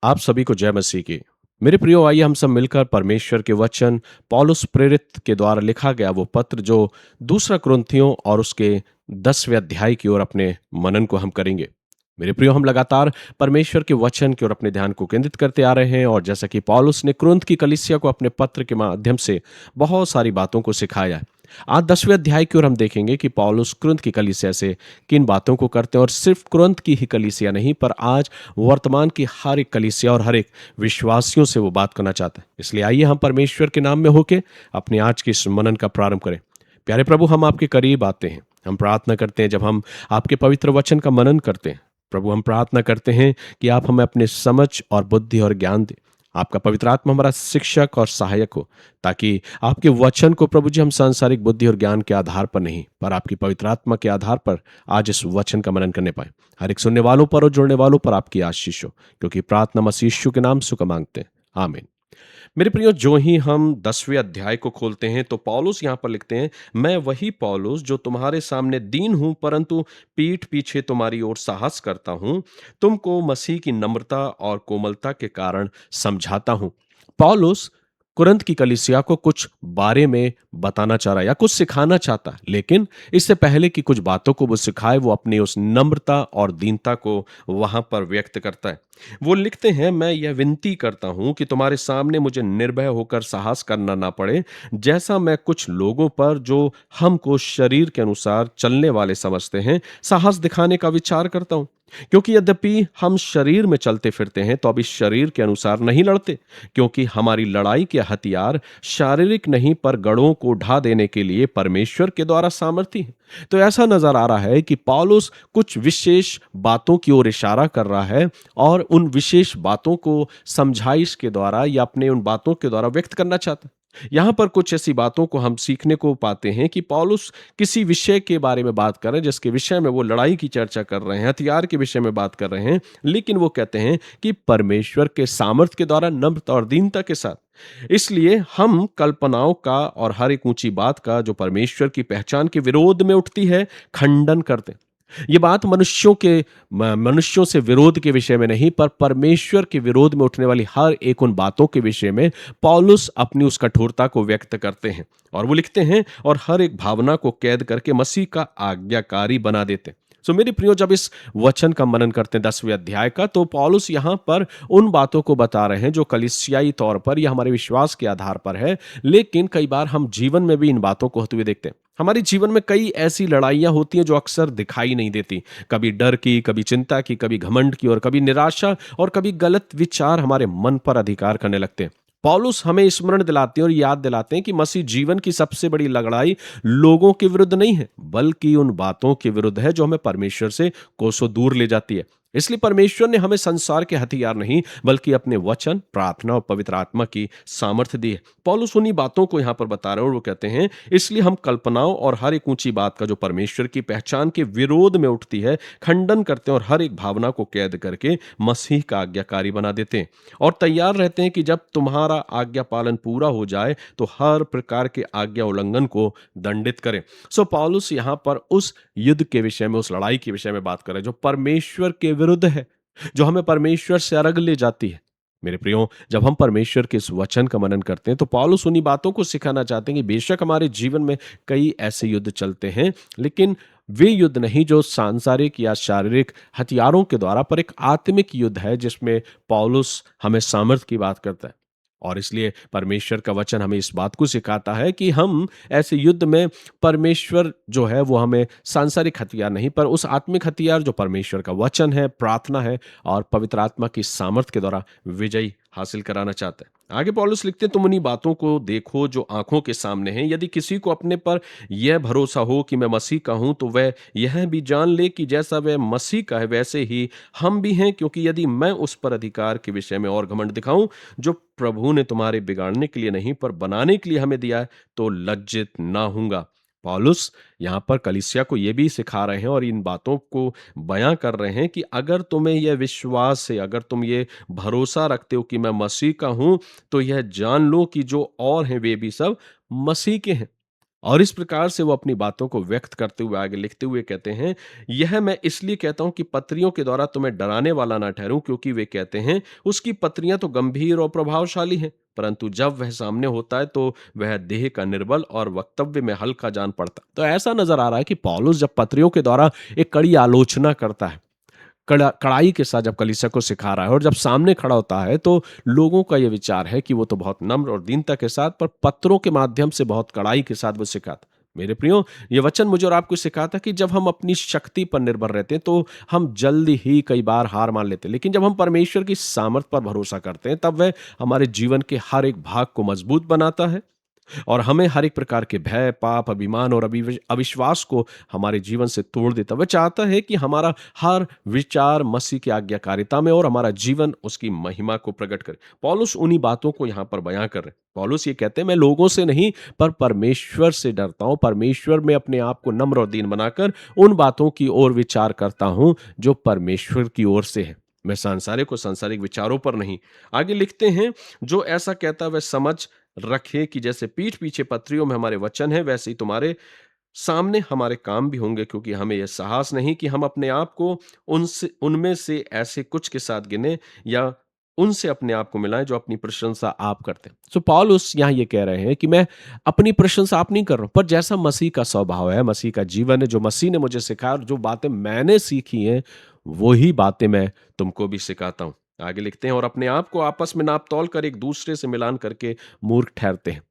आप सभी को जय मसीह की। मेरे प्रियो, आइए हम सब मिलकर परमेश्वर के वचन पौलुस प्रेरित के द्वारा लिखा गया वो पत्र जो दूसरा कुरिन्थियों और उसके 10वें अध्याय की ओर अपने मनन को हम करेंगे। मेरे प्रियो, हम लगातार परमेश्वर के वचन की ओर अपने ध्यान को केंद्रित करते आ रहे हैं और जैसा कि पौलुस ने कुरिन्थ की कलीसिया को अपने पत्र के माध्यम से बहुत सारी बातों को सिखाया है। आज 10वें अध्याय की ओर हम देखेंगे कि पौलुस कुरिन्थ की कलीसिया से किन बातों को करते हैं और सिर्फ कुरिन्थ की ही कलीसिया नहीं, पर आज वर्तमान की हर एक कलीसिया और हर एक विश्वासियों से वो बात करना चाहता है। इसलिए आइए हम परमेश्वर के नाम में होके अपने आज के इस मनन का प्रारंभ करें। प्यारे प्रभु, हम आपके करीब आते हैं। हम प्रार्थना करते हैं जब हम आपके पवित्र वचन का मनन करते हैं। प्रभु, हम प्रार्थना करते हैं कि आप हमें अपने समझ और बुद्धि और ज्ञान दें। आपका पवित्र आत्मा हमारा शिक्षक और सहायक हो, ताकि आपके वचन को प्रभु जी हम सांसारिक बुद्धि और ज्ञान के आधार पर नहीं, पर आपकी पवित्र आत्मा के आधार पर आज इस वचन का मनन करने पाए। हर एक सुनने वालों पर और जुड़ने वालों पर आपकी आशीष हो, क्योंकि प्रार्थना मसीह यीशु के नाम से मांगते हैं, आमीन। मेरे प्रियो, जो ही हम 10वें अध्याय को खोलते हैं तो पौलुस यहाँ पर लिखते हैं, मैं वही पौलुस जो तुम्हारे सामने दीन हूं, परंतु पीठ पीछे तुम्हारी ओर साहस करता हूं, तुमको मसीह की नम्रता और कोमलता के कारण समझाता हूं। पौलुस कुरिन्थ की कलीसिया को कुछ बारे में बताना चाह रहा है या कुछ सिखाना चाहता है, लेकिन इससे पहले कि कुछ बातों को वो सिखाए, वो अपनी उस नम्रता और दीनता को वहां पर व्यक्त करता है। वो लिखते हैं, मैं यह विनती करता हूं कि तुम्हारे सामने मुझे निर्भय होकर साहस करना ना पड़े, जैसा मैं कुछ लोगों पर जो हमको शरीर के अनुसार चलने वाले समझते हैं साहस दिखाने का विचार करता हूं। क्योंकि यद्यपि हम शरीर में चलते फिरते हैं तो अभी शरीर के अनुसार नहीं लड़ते, क्योंकि हमारी लड़ाई के हथियार शारीरिक नहीं, पर गढ़ों को ढा देने के लिए परमेश्वर के द्वारा सामर्थी है। तो ऐसा नजर आ रहा है कि पौलुस कुछ विशेष बातों की ओर इशारा कर रहा है और उन विशेष बातों को समझाइश के द्वारा या अपने उन बातों के द्वारा व्यक्त करना चाहता है। यहां पर कुछ ऐसी बातों को हम सीखने को पाते हैं कि पौलुस किसी विषय के बारे में बात कर रहे हैं, जिसके विषय में वो लड़ाई की चर्चा कर रहे हैं, हथियार के विषय में बात कर रहे हैं, लेकिन वो कहते हैं कि परमेश्वर के सामर्थ्य के द्वारा नम्रता और दीनता के साथ। इसलिए हम कल्पनाओं का और हर एक ऊंची बात का जो परमेश्वर की पहचान के विरोध में उठती है, खंडन करते हैं। ये बात मनुष्यों से विरोध के विषय में नहीं, पर परमेश्वर के विरोध में उठने वाली हर एक उन बातों के विषय में पौलुस अपनी उस कठोरता को व्यक्त करते हैं। और वो लिखते हैं, और हर एक भावना को कैद करके मसीह का आज्ञाकारी बना देते हैं। सो मेरे प्रियो, जब इस वचन का मनन करते हैं 10वें अध्याय का, तो पौलुस यहाँ पर उन बातों को बता रहे हैं जो कलीसियाई तौर पर या हमारे विश्वास के आधार पर है, लेकिन कई बार हम जीवन में भी इन बातों को होते हुए देखते हैं। हमारे जीवन में कई ऐसी लड़ाइयां होती हैं जो अक्सर दिखाई नहीं देती। कभी डर की, कभी चिंता की, कभी घमंड की और कभी निराशा और कभी गलत विचार हमारे मन पर अधिकार करने लगते हैं। पौलुस हमें स्मरण दिलाते हैं और याद दिलाते हैं कि मसीह जीवन की सबसे बड़ी लड़ाई लोगों के विरुद्ध नहीं है, बल्कि उन बातों के विरुद्ध है जो हमें परमेश्वर से कोसों दूर ले जाती है। इसलिए परमेश्वर ने हमें संसार के हथियार नहीं, बल्कि अपने वचन, प्रार्थना और पवित्र आत्मा की सामर्थ्य दी है। पौलुस उन्हीं बातों को यहां पर बता रहे हैं और वो कहते हैं, इसलिए हम कल्पनाओं और हर एक ऊंची बात का जो परमेश्वर की पहचान के विरोध में उठती है, खंडन करते हैं और हर एक भावना को कैद करके मसीह का आज्ञाकारी बना देते हैं और तैयार रहते हैं कि जब तुम्हारा आज्ञा पालन पूरा हो जाए तो हर प्रकार के आज्ञा उल्लंघन को दंडित करें। सो पौलुस यहां पर उस युद्ध के विषय में, उस लड़ाई के विषय में बात कर रहे हैं जो परमेश्वर के विरुद्ध है, जो हमें परमेश्वर से अलग ले जाती है। मेरे प्रियो, जब हम परमेश्वर के इस वचन का मनन करते हैं तो पौलुस उन्हीं बातों को सिखाना चाहते हैं कि बेशक हमारे जीवन में कई ऐसे युद्ध चलते हैं, लेकिन वे युद्ध नहीं जो सांसारिक या शारीरिक हथियारों के द्वारा, पर एक आत्मिक युद्ध है जिसमें पौलुस हमें सामर्थ की बात करता है। और इसलिए परमेश्वर का वचन हमें इस बात को सिखाता है कि हम ऐसे युद्ध में परमेश्वर जो है वो हमें सांसारिक हथियार नहीं, पर उस आत्मिक हथियार जो परमेश्वर का वचन है, प्रार्थना है और पवित्र आत्मा की सामर्थ्य के द्वारा विजयी हासिल कराना चाहता है। आगे पौलुस लिखते हैं, तुम उन्हीं बातों को देखो जो आंखों के सामने हैं। यदि किसी को अपने पर यह भरोसा हो कि मैं मसीह का हूं, तो वह यह भी जान ले कि जैसा वह मसीह का है वैसे ही हम भी हैं। क्योंकि यदि मैं उस पर अधिकार के विषय में और घमंड दिखाऊं जो प्रभु ने तुम्हारे बिगाड़ने के लिए नहीं पर बनाने के लिए हमें दिया है, तो लज्जित ना होऊंगा। पौलुस यहाँ पर कलीसिया को यह भी सिखा रहे हैं और इन बातों को बयां कर रहे हैं कि अगर तुम्हें यह विश्वास है, अगर तुम ये भरोसा रखते हो कि मैं मसीह का हूं, तो यह जान लो कि जो और हैं वे भी सब मसीह के हैं। और इस प्रकार से वो अपनी बातों को व्यक्त करते हुए आगे लिखते हुए कहते हैं, यह मैं इसलिए कहता हूं कि पत्रियों के द्वारा तुम्हें डराने वाला ना ठहरूं, क्योंकि वे कहते हैं उसकी पत्रियां तो गंभीर और प्रभावशाली हैं, परंतु जब वह सामने होता है तो वह देह का निर्बल और वक्तव्य में हल्का जान पड़ता। तो ऐसा नजर आ रहा है कि पौलुस जब पत्रियों के द्वारा एक कड़ी आलोचना करता है, कड़ाई के साथ जब कलीसिया को सिखा रहा है और जब सामने खड़ा होता है, तो लोगों का ये विचार है कि वो तो बहुत नम्र और दीनता के साथ, पर पत्रों के माध्यम से बहुत कड़ाई के साथ वो सिखाता। मेरे प्रियो, ये वचन मुझे और आपको सिखाता कि जब हम अपनी शक्ति पर निर्भर रहते हैं तो हम जल्दी ही कई बार हार मान लेते हैं, लेकिन जब हम परमेश्वर की सामर्थ पर भरोसा करते हैं तब वह हमारे जीवन के हर एक भाग को मजबूत बनाता है और हमें हर एक प्रकार के भय, पाप, अभिमान और अविश्वास को हमारे जीवन से तोड़ देता है। वह चाहता है कि हमारा हर विचार मसीह की आज्ञाकारिता में और हमारा जीवन उसकी महिमा को प्रकट करे। पौलुस उन्हीं बातों को यहाँ पर बयां कर रहे हैं। पौलुस ये कहते हैं, मैं लोगों से नहीं पर परमेश्वर से डरता हूं। परमेश्वर में अपने आप को नम्र और दीन बनाकर उन बातों की ओर विचार करता हूं जो परमेश्वर की ओर से है। मैं सांसारिक और सांसारिक विचारों पर नहीं। आगे लिखते हैं, जो ऐसा कहता है वह समझ रखे कि जैसे पीठ पीछे पत्रियों में हमारे वचन है, वैसे ही तुम्हारे सामने हमारे काम भी होंगे, क्योंकि हमें यह साहस नहीं कि हम अपने आप को उनसे उनमें से ऐसे कुछ के साथ गिने या उनसे अपने आप को मिलाएं जो अपनी प्रशंसा आप करते हैं। सो पौलुस यहाँ ये कह रहे हैं कि मैं अपनी प्रशंसा आप नहीं कर रहा हूं, पर जैसा मसीह का स्वभाव है, मसीह का जीवन है, जो मसीह ने मुझे सिखाया और जो बातें मैंने सीखी हैं, वही बातें मैं तुमको भी सिखाता हूं। आगे लिखते हैं, और अपने आप को आपस में नाप तौल कर एक दूसरे से मिलान करके मूर्ख ठहरते हैं।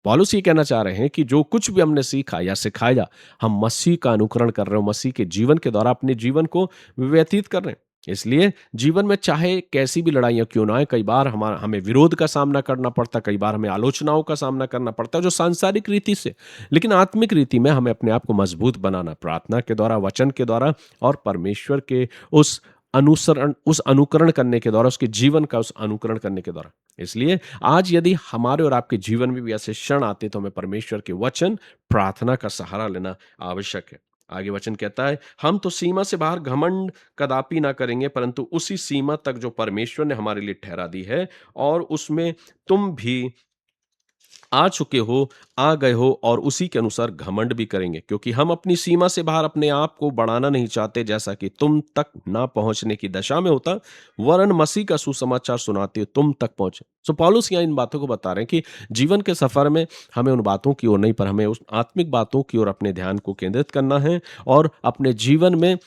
पौलुस ये कहना चाह रहे हैं कि जो कुछ भी हमने सीखा या सिखाया, हम मसीह का अनुकरण कर रहे हो, मसीह के जीवन के द्वारा अपने जीवन को व्यतीत कर रहे हैं। इसलिए जीवन में चाहे कैसी भी लड़ाइयाँ क्यों ना आए, कई बार हमें विरोध का सामना करना पड़ता है, कई बार हमें आलोचनाओं का सामना करना पड़ता है जो सांसारिक रीति से, लेकिन आत्मिक रीति में हमें अपने आप को मजबूत बनाना प्रार्थना के द्वारा, वचन के द्वारा और परमेश्वर के उस अनुकरण करने के द्वारा, उसके जीवन का उस अनुकरण करने के द्वारा। इसलिए आज यदि हमारे और आपके जीवन में भी ऐसे क्षण आते, तो हमें परमेश्वर के वचन, प्रार्थना का सहारा लेना आवश्यक है। आगे वचन कहता है, हम तो सीमा से बाहर घमंड कदापि ना करेंगे, परंतु उसी सीमा तक जो परमेश्वर ने हमारे लिए ठहरा दी है, और उसमें तुम भी आ चुके हो, आ गए हो, और उसी के अनुसार घमंड भी करेंगे, क्योंकि हम अपनी सीमा से बाहर अपने आप को बढ़ाना नहीं चाहते, जैसा कि तुम तक ना पहुंचने की दशा में होता, वरन मसीह का सुसमाचार सुनाते हुए तुम तक पहुंचे। सो पौलुस यहाँ इन बातों को बता रहे हैं कि जीवन के सफर में हमें उन बातों की ओर नहीं, पर हमें उस आत्मिक बातों की ओर अपने ध्यान को केंद्रित करना है और अपने जीवन में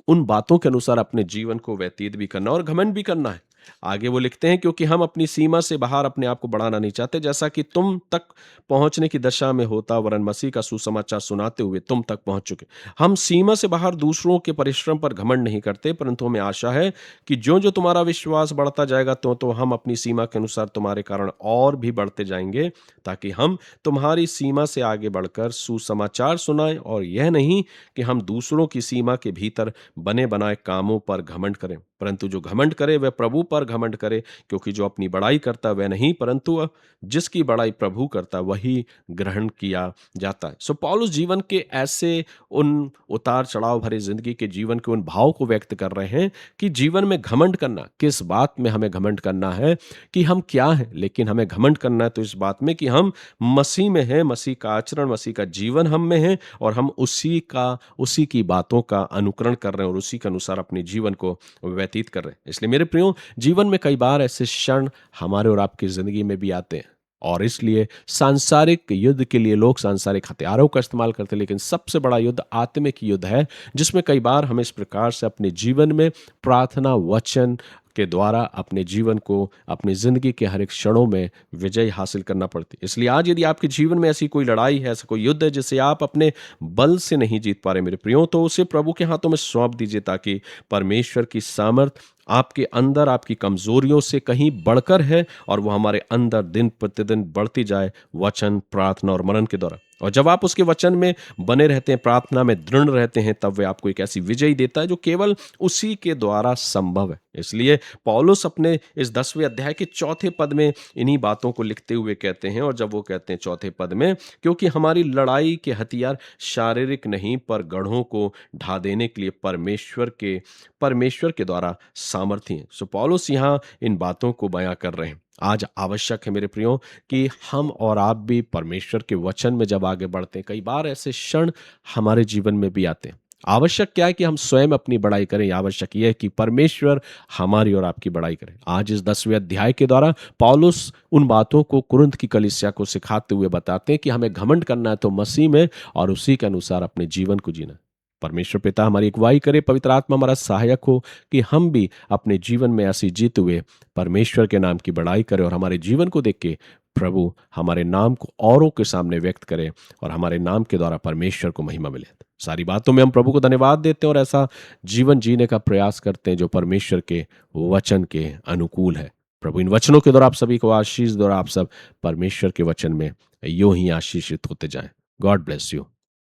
उन बातों के अनुसार अपने जीवन को व्यतीत भी करना और घमंड भी करना है। आगे वो लिखते हैं, क्योंकि हम अपनी सीमा से बाहर अपने आप को बढ़ाना नहीं चाहते, जैसा कि तुम तक पहुंचने की दशा में होता, वरन मसीह का सुसमाचार सुनाते हुए तुम तक पहुंच चुके। हम सीमा से बाहर दूसरों के परिश्रम पर घमंड नहीं करते, परंतु हमें आशा है कि जो जो तुम्हारा विश्वास बढ़ता जाएगा, तो हम अपनी सीमा के अनुसार तुम्हारे कारण और भी बढ़ते जाएंगे, ताकि हम तुम्हारी सीमा से आगे बढ़कर सुसमाचार सुनाएं, और यह नहीं कि हम दूसरों की सीमा के भीतर बने बनाए कामों पर घमंड करें, परंतु जो घमंड करे वह प्रभु पर घमंड करे, क्योंकि जो अपनी बड़ाई करता वह नहीं, परंतु जिसकी बड़ाई प्रभु करता वही ग्रहण किया जाता है। सो पौलुस जीवन के ऐसे उन उतार चढ़ाव भरे जिंदगी के जीवन के उन भाव को व्यक्त कर रहे हैं कि जीवन में घमंड करना, किस बात में हमें घमंड करना है कि हम क्या हैं, लेकिन हमें घमंड करना है तो इस बात में कि हम मसीह में हैं, मसीह का आचरण, मसीह का जीवन हम में है, और हम उसी की बातों का अनुकरण कर रहे हैं और उसी के अनुसार अपने जीवन को व्यतीत कर रहे हैं। इसलिए मेरे प्रियो, जीवन में कई बार ऐसे क्षण हमारे और आपकी जिंदगी में भी आते हैं, और इसलिए सांसारिक युद्ध के लिए लोग सांसारिक हथियारों का इस्तेमाल करते हैं, लेकिन सबसे बड़ा युद्ध आत्मिक युद्ध है, जिसमें कई बार हमें इस प्रकार से अपने जीवन में प्रार्थना, वचन के द्वारा अपने जीवन को, अपनी जिंदगी के हर एक क्षणों में विजय हासिल करना पड़ती है। इसलिए आज यदि आपके जीवन में ऐसी कोई लड़ाई है, ऐसा कोई युद्ध है जिसे आप अपने बल से नहीं जीत पा रहे मेरे प्रियो, तो उसे प्रभु के हाथों में सौंप दीजिए, ताकि परमेश्वर की सामर्थ आपके अंदर आपकी कमजोरियों से कहीं बढ़कर है, और वो हमारे अंदर दिन प्रतिदिन बढ़ती जाए वचन, प्रार्थना और मनन के द्वारा। और जब आप उसके वचन में बने रहते हैं, प्रार्थना में दृढ़ रहते हैं, तब वह आपको एक ऐसी विजय देता है जो केवल उसी के द्वारा संभव है। इसलिए पौलुस अपने इस 10वें अध्याय के 4थे पद में इन्हीं बातों को लिखते हुए कहते हैं, और जब वो कहते हैं 4थे पद में, क्योंकि हमारी लड़ाई के हथियार शारीरिक नहीं, पर गढ़ों को ढा देने के लिए परमेश्वर के द्वारा सामर्थ्य हैं। सो पौलुस यहाँ इन बातों को बयां कर रहे हैं। आज आवश्यक है मेरे प्रियो कि हम और आप भी परमेश्वर के वचन में जब आगे बढ़ते हैं, कई बार ऐसे क्षण हमारे जीवन में भी आते हैं। आवश्यक क्या है कि हम स्वयं अपनी बड़ाई करें, आवश्यक यह है कि परमेश्वर हमारी और आपकी बड़ाई करे। आज इस 10वें अध्याय के द्वारा पौलुस उन बातों को कुरिन्थ की कलीसिया को सिखाते हुए बताते हैं कि हमें घमंड करना है तो मसीह में और उसी के अनुसार अपने जीवन को जीना है। परमेश्वर पिता हमारी अगुवाई करे, पवित्र आत्मा हमारा सहायक हो कि हम भी अपने जीवन में ऐसी जीते हुए परमेश्वर के नाम की बड़ाई करें और हमारे जीवन को देख के प्रभु हमारे नाम को औरों के सामने व्यक्त करे और हमारे नाम के द्वारा परमेश्वर को महिमा मिले। सारी बातों में हम प्रभु को धन्यवाद देते हैं और ऐसा जीवन जीने का प्रयास करते हैं जो परमेश्वर के वचन के अनुकूल है। प्रभु इन वचनों के द्वारा आप सभी को आशीष दो और आप सब परमेश्वर के वचन में यूं ही आशीषित होते जाएं। God bless you.